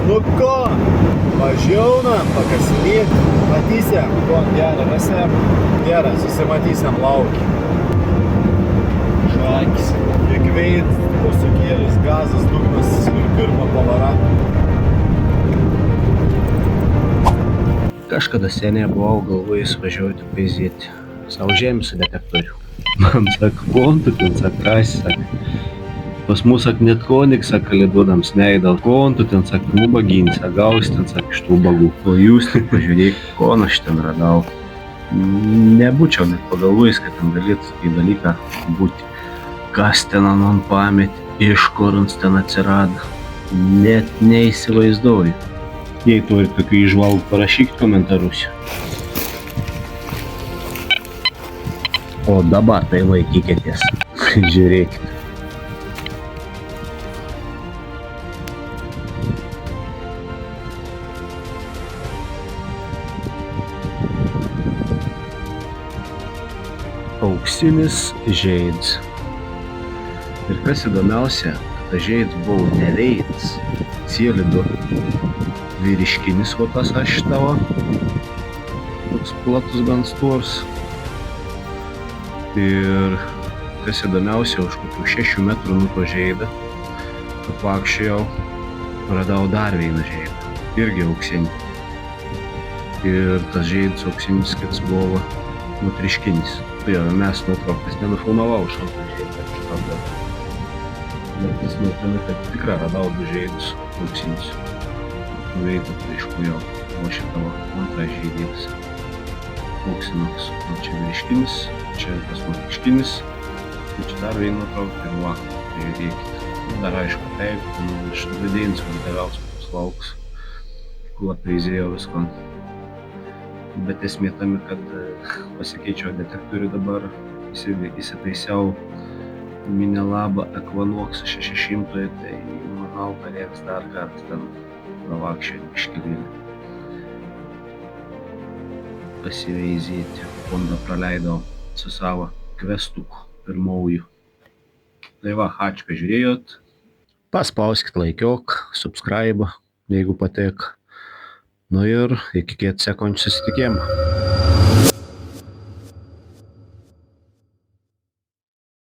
Nu ko, važiaunam, pakasinėt, matysim, ko gerą rasim, gerą, susimatysim laukį. Šakis, įkveit, posūkėlis, gazas, dugnas ir pirma pavara. Kažkada seniai buvau galvojęs važiuoti paizėti savo žemės detektorių. Man saka, kontu ten saka, kas saka. Pas mus saka, net konik saka, kalėdodams neįdal kontu ten saka, ubagin, saka, gaus ten saka, iš tų ubagų. O jūs tik pažiūrėk, kon aš ten radau. Nebūčiau net pagalvojęs, kad ten galėtų tokį dalyką būti. Kas ten man pametė, iš kur jis ten atsirado. Net neįsivaizduoju. Jei turit tokių įžvalgų, parašykit komentarus. O dabar tai laikykitės. Žiūrėkit. Auksinis žeidas. Ir kas įdomiausia, tas žeidas buvo ne veidas, cielido vyriškinis votas aš tavo, toks platus gan stors. Ir kas įdomiausia, už kokių 6 metrų nuo to žeidą apakščiau radau dar vieną žeidą, irgi auksinį. Ir tas žeidas auksinis, kad buvo motriškinis. Tai jau mes nuotrauktas nenufilmavau šaltą žeidą šitą. Bet jis nuotraukai, kad tikrai radau du žeidus auksinius. Veidą aišku jau, o šitavo antras žeidas auksinukas. O čia vyriškinis, čia tas motriškinis, o čia dar vieną nuotrauką ir va, tai žiūrėkit. Dar aišku taip, iš vidėjinis vadovausios lauks, kuo paizėjo visko. Bet esmė tame, kad pasikeičiau detektorių dabar, įsitaisiau Minelaba Equinox 600, tai manau, kad reiks dar kartą ten pravakščioti biškelėlį. Pasiveizėti. Fondą praleidau su savo kvestuku pirmauju. Tai va, ačiū, kad žiūrėjot. Paspauskit laikiok, subscribe, jeigu patek. Nu ir iki kitų sekundžių susitikimų.